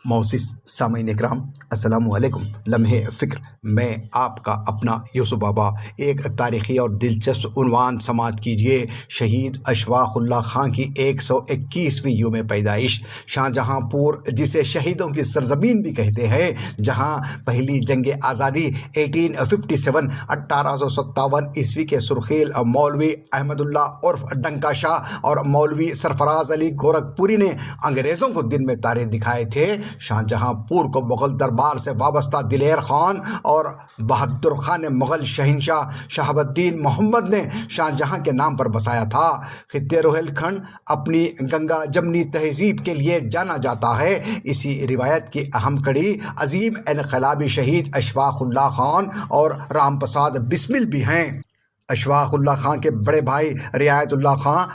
मोअज़्ज़िज़ सामईन इकराम, अस्सलामु अलैकुम। लम्हे फ़िक्र, मैं आपका अपना यूसुफ बाबा। एक तारीख़ी और दिलचस्प उन्वान समाअत कीजिए। शहीद अशफाक़ुल्लाह खां की 121वीं यूम पैदाइश। शाहजहाँपुर, जिसे शहीदों की सरज़मीन भी कहते हैं, जहां पहली जंग आज़ादी 1857 ईस्वी के सुरखील मौलवी अहमदुल्ला उर्फ डंका शाह और मौलवी सरफराज अली गोरखपुरी ने अंग्रेज़ों को दिन में तारे दिखाए थे। शाहजहाँपुर को मुग़ल दरबार से वाबस्ता दिलेर खान और बहादुर खान ने मुग़ल शहंशाह शहाबुद्दीन मोहम्मद ने शाहजहाँ के नाम पर बसाया था। खित्ते रोहिलखंड अपनी गंगा जमनी तहजीब के लिए जाना जाता है। इसी रिवायत की अहम कड़ी अजीम इनकलाबी शहीद अशफाक़ुल्लाह खान और राम प्रसाद बिस्मिल भी हैं। अशफाक़ुल्लाह खां के बड़े भाई रियायतुल्लाह खां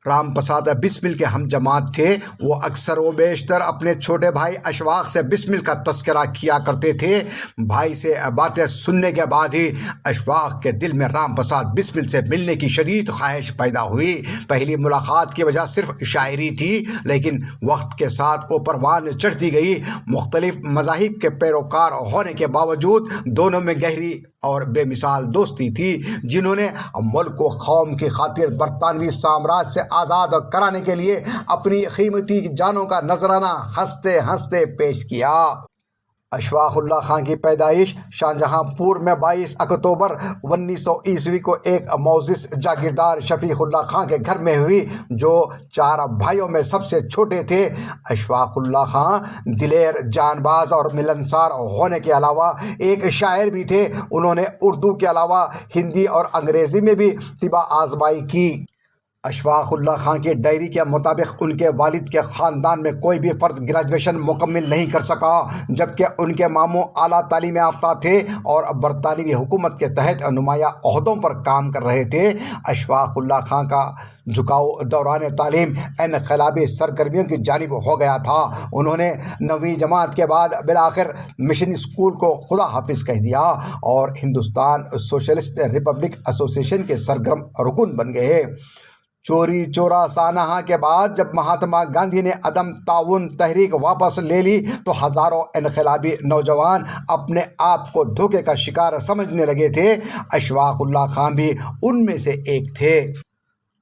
राम प्रसाद बिस्मिल के हम जमात थे। वो अक्सर व बेशतर अपने छोटे भाई अशफाक से बिस्मिल का तस्करा किया करते थे। भाई से बातें सुनने के बाद ही अशफाक के दिल में राम प्रसाद बिस्मिल से मिलने की शदीद ख्वाहिश पैदा हुई। पहली मुलाकात की वजह सिर्फ शायरी थी, लेकिन वक्त के साथ वो परवान चढ़ती गई। मुख्तलिफ मज़ाहिब के पैरोकार होने के बावजूद दोनों में गहरी और बेमिसाल दोस्ती थी, जिन्होंने मुल्क व कौम की खातिर बरतानवी साम्राज्य से आज़ाद कराने के लिए अपनी कीमती जानों का नजराना हंसते हंसते पेश किया। अशफाक़ुल्लाह खां की पैदाइश शाहजहाँपुर में 22 अक्टूबर 1900 ईस्वी को एक मोअज़्ज़िज़ जागीरदार शफ़ीक़ुल्लाह खां के घर में हुई, जो 4 भाइयों में सबसे छोटे थे। अशफाक़ुल्लाह खां दिलेर, जानबाज और मिलनसार होने के अलावा एक शायर भी थे। उन्होंने उर्दू के अलावा हिंदी और अंग्रेज़ी में भी तिबा आजमाई की। अशफाक़ुल्लाह खां की डायरी के मुताबिक उनके वालिद के ख़ानदान में कोई भी फ़र्द ग्रेजुएशन मुकम्मिल नहीं कर सका, जबकि उनके मामू आला तालीम याफ्ता थे और बरतानवी हुकूमत के तहत नुमाया ओहदों पर काम कर रहे थे। अशफाक़ुल्लाह खां का झुकाव दौरान तालीम इनकलाबी सरगर्मियों की जानिब हो गया था। उन्होंने 9वीं जमात के बाद बिलाखिर मिशन स्कूल को खुदा हाफिज़ कह दिया और हिंदुस्तान सोशलिस्ट रिपब्लिक एसोसिएशन के सरगर्म रुकन बन गए। चोरी चोरा सानहा के बाद जब महात्मा गांधी ने अदम ताउन तहरीक वापस ले ली, तो हज़ारों इनकलाबी नौजवान अपने आप को धोखे का शिकार समझने लगे थे। अशफाक़ुल्लाह खां भी उनमें से एक थे।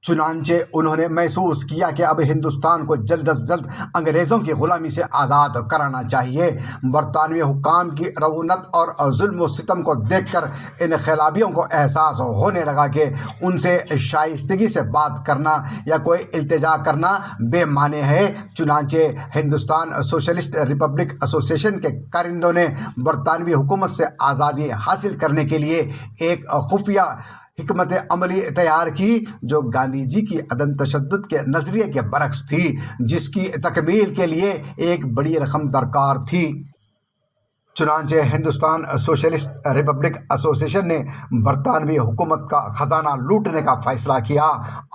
चुनांचे उन्होंने महसूस किया कि अब हिंदुस्तान को जल्द अज जल्द अंग्रेज़ों की ग़ुलामी से आज़ाद कराना चाहिए। बरतानवी हुक्काम की रऊनत और जुल्म व सितम को देखकर इनकलाबियों को एहसास होने लगा कि उनसे शाइस्तगी से बात करना या कोई इल्तिजा करना बेमाने है। चुनांचे हिंदुस्तान सोशलिस्ट रिपब्लिक एसोसिएशन के कारिंदों ने बरतानवी हुकूमत से आज़ादी हासिल करने के लिए एक खुफिया हिकमत अमली तैयार की, जो गांधी जी की अदम तशद्दुद के नज़रिए के बरक्स थी, जिसकी तकमील के लिए एक बड़ी रकम दरकार थी। चुनांचे हिंदुस्तान सोशलिस्ट रिपब्लिक एसोसिएशन ने बरतानवी हुकूमत का ख़जाना लूटने का फ़ैसला किया।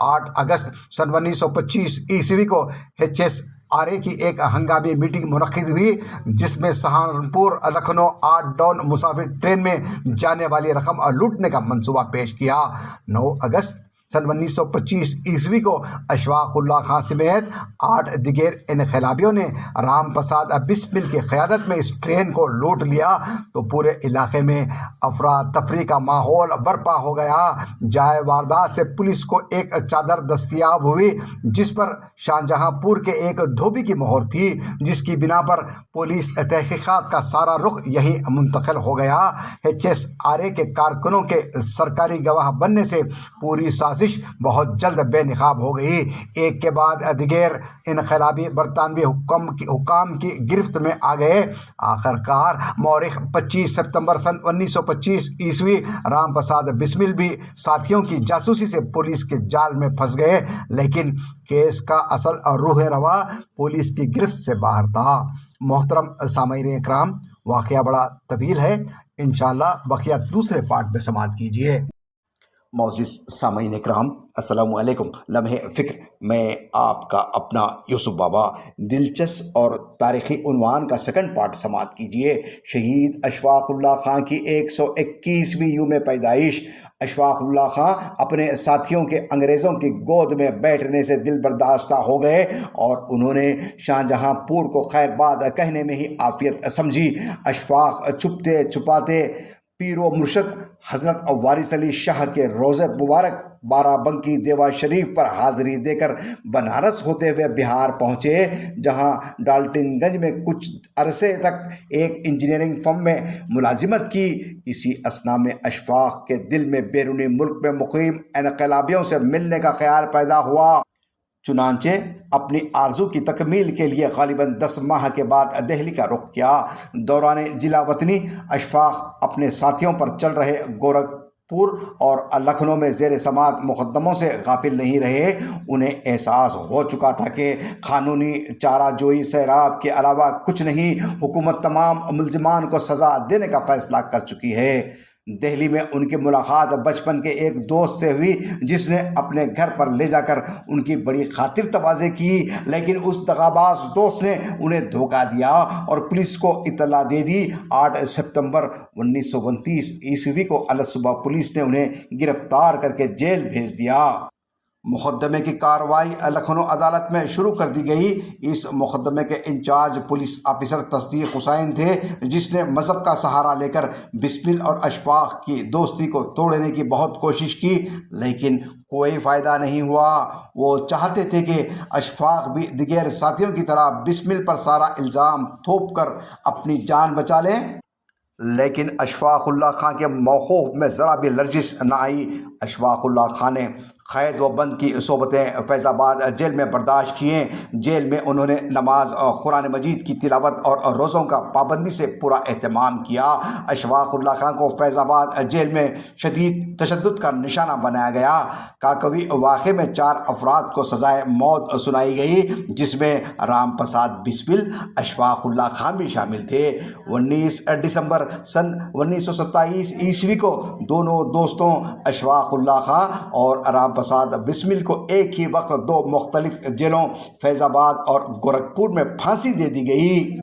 8 अगस्त सन 1925 ईस्वी को HSRA की एक हंगामी मीटिंग मुनक़्क़िद हुई, जिसमें सहारनपुर लखनऊ 8 डॉन मुसाफिर ट्रेन में जाने वाली रकम लूटने का मंसूबा पेश किया। 9 अगस्त सन 1925 ईस्वी को अशफाक़ुल्लाह खां समेत 8 दिगेर इनकलाबियों ने राम प्रसाद बिस्मिल की क़यादत में इस ट्रेन को लूट लिया, तो पूरे इलाके में अफरा तफरी का माहौल बर्पा हो गया। जाए वारदात से पुलिस को एक चादर दस्तियाब हुई, जिस पर शाहजहाँपुर के एक धोबी की मोहर थी, जिसकी बिना पर पुलिस तहक़ीक़ात का सारा रुख यही मुंतकिल हो गया। HSRA के कारकुनों के सरकारी गवाह बनने से पूरी बहुत जल्द बेनकाब हो गई। एक के बाद दिगेर इनकलाबी बरतानवी हुक्काम की गिरफ्त में आ गए। आखिरकार मौरिख 25 सितंबर सन 1925 ईस्वी राम प्रसाद बिस्मिल भी साथियों की जासूसी से पुलिस के जाल में फंस गए, लेकिन केस का असल रूह रवा पुलिस की गिरफ्त से बाहर था। मोहतरम सामईन इकराम, वाक़या बड़ा तवील है, इंशाअल्लाह बकिया दूसरे पार्ट में समाअत कीजिए। معزز سامعین کرام، السلام علیکم۔ لمحے فکر میں آپ کا اپنا یوسف بابا۔ دلچسپ اور تاریخی عنوان کا سیکنڈ پارٹ سماعت کیجیے۔ شہید اشفاق اللہ خان کی 121ویں یوم پیدائش۔ اشفاق اللہ خان اپنے ساتھیوں کے انگریزوں کی گود میں بیٹھنے سے دل برداشتہ ہو گئے اور انہوں نے شاہ جہاں پور کو خیر باد کہنے میں ہی عافیت سمجھی۔ اشفاق چھپتے چھپاتے پیر و مرشد حضرت وارث علی شاہ کے روضہ مبارک بارہ بنکی دیوا شریف پر حاضری دے کر بنارس ہوتے ہوئے بہار پہنچے، جہاں ڈالٹن گنج میں کچھ عرصے تک ایک انجینئرنگ فرم میں ملازمت کی۔ اسی اثنا میں اشفاق کے دل میں بیرونی ملک میں مقیم انقلابیوں سے ملنے کا خیال پیدا ہوا۔ چنانچہ اپنی آرزو کی تکمیل کے لیے غالباً 10 ماہ کے بعد دہلی کا رخ کیا۔ دوران جلا وطنی اشفاق اپنے ساتھیوں پر چل رہے گورکھپور اور لکھنؤ میں زیر سماعت مقدموں سے غافل نہیں رہے۔ انہیں احساس ہو چکا تھا کہ قانونی چارہ جوئی سیراب کے علاوہ کچھ نہیں۔ حکومت تمام ملزمان کو سزا دینے کا فیصلہ کر چکی ہے۔ دہلی میں ان کی ملاقات بچپن کے ایک دوست سے ہوئی، جس نے اپنے گھر پر لے جا کر ان کی بڑی خاطر تواضع کی، لیکن اس دغاباز دوست نے انہیں دھوکہ دیا اور پولیس کو اطلاع دے دی۔ 8 ستمبر 1929 کو الصبح پولیس نے انہیں گرفتار کر کے جیل بھیج دیا۔ مقدمے کی کارروائی لکھنؤ عدالت میں شروع کر دی گئی۔ اس مقدمے کے انچارج پولیس آفیسر تصدیق حسین تھے، جس نے مذہب کا سہارا لے کر بسمل اور اشفاق کی دوستی کو توڑنے کی بہت کوشش کی، لیکن کوئی فائدہ نہیں ہوا۔ وہ چاہتے تھے کہ اشفاق بھی دیگر ساتھیوں کی طرح بسمل پر سارا الزام تھوپ کر اپنی جان بچا لیں، لیکن اشفاق اللہ خان کے موقف میں ذرا بھی لرزش نہ آئی۔ اشفاق اللہ خان نے قید و بند کی صحبتیں فیض آباد جیل میں برداشت کیے۔ جیل میں انہوں نے نماز اور قرآن مجید کی تلاوت اور روزوں کا پابندی سے پورا اہتمام کیا۔ اشفاق اللہ خان کو فیض آباد جیل میں شدید تشدد کا نشانہ بنایا گیا۔ کاکوی واقعے میں 4 افراد کو سزائے موت سنائی گئی، جس میں رام پرساد بسمل، اشفاق اللہ خان بھی شامل تھے۔ 19 دسمبر سن 1927 کو دونوں دوستوں اشفاق اللہ خان اور رام پرساد بسمل کو ایک ہی وقت 2 مختلف جیلوں فیض آباد اور گورکھپور میں پھانسی دے دی گئی۔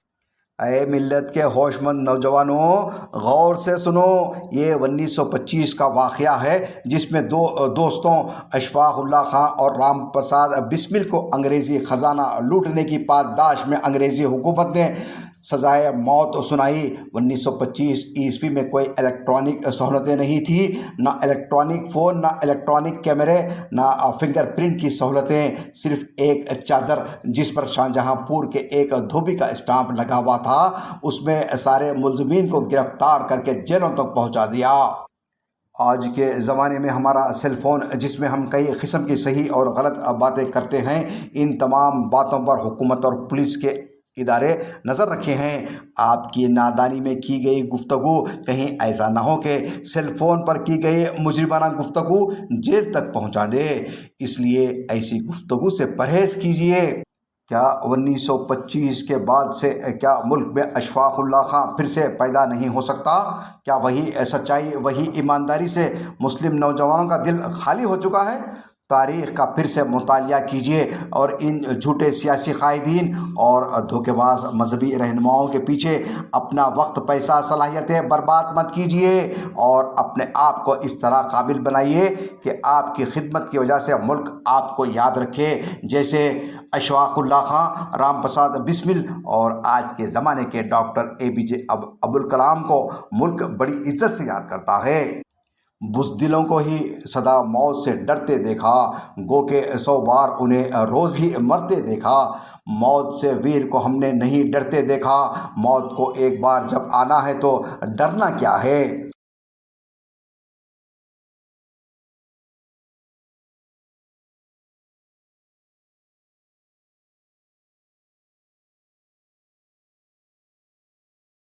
اے ملت کے ہوش مند نوجوانوں، غور سے سنو۔ یہ 1925 کا واقعہ ہے، جس میں 2 دوستوں اشفاق اللہ خان اور رام پرساد بسمل کو انگریزی خزانہ لوٹنے کی پاداش میں انگریزی حکومت نے سزائے موت سنائی۔ 1925 میں کوئی الیکٹرانک سہولتیں نہیں تھیں، نہ الیکٹرانک فون، نہ الیکٹرانک کیمرے، نہ فنگر پرنٹ کی سہولتیں، صرف ایک چادر جس پر شاہ جہاں پور کے ایک دھوبی کا اسٹامپ لگا ہوا تھا، اس میں سارے ملزمین کو گرفتار کر کے جیلوں تک پہنچا دیا۔ آج کے زمانے میں ہمارا سیل فون، جس میں ہم کئی قسم کی صحیح اور غلط باتیں کرتے ہیں، ان تمام باتوں پر حکومت اور پولیس کے ادارے نظر رکھے ہیں۔ آپ کی نادانی میں کی گئی گفتگو کہیں ایسا نہ ہو کہ سیل فون پر کی گئی مجرمانہ گفتگو جیل تک پہنچا دے، اس لیے ایسی گفتگو سے پرہیز کیجیے۔ کیا 1925 کے بعد سے کیا ملک میں اشفاق اللہ خان پھر سے پیدا نہیں ہو سکتا؟ کیا وہی سچائی، وہی ایمانداری سے مسلم نوجوانوں کا دل خالی ہو چکا ہے؟ تاریخ کا پھر سے مطالعہ کیجیے اور ان جھوٹے سیاسی قائدین اور دھوکے باز مذہبی رہنماؤں کے پیچھے اپنا وقت، پیسہ، صلاحیتیں برباد مت کیجیے، اور اپنے آپ کو اس طرح قابل بنائیے کہ آپ کی خدمت کی وجہ سے ملک آپ کو یاد رکھے، جیسے اشفاق اللہ خان، رام پرساد بسمل اور آج کے زمانے کے ڈاکٹر APJ ابوالکلام کو ملک بڑی عزت سے یاد کرتا ہے۔ بزدلوں کو ہی سدا موت سے ڈرتے دیکھا، گو کہ 100 بار انہیں روز ہی مرتے دیکھا۔ موت سے ویر کو ہم نے نہیں ڈرتے دیکھا، موت کو ایک بار جب آنا ہے تو ڈرنا کیا ہے۔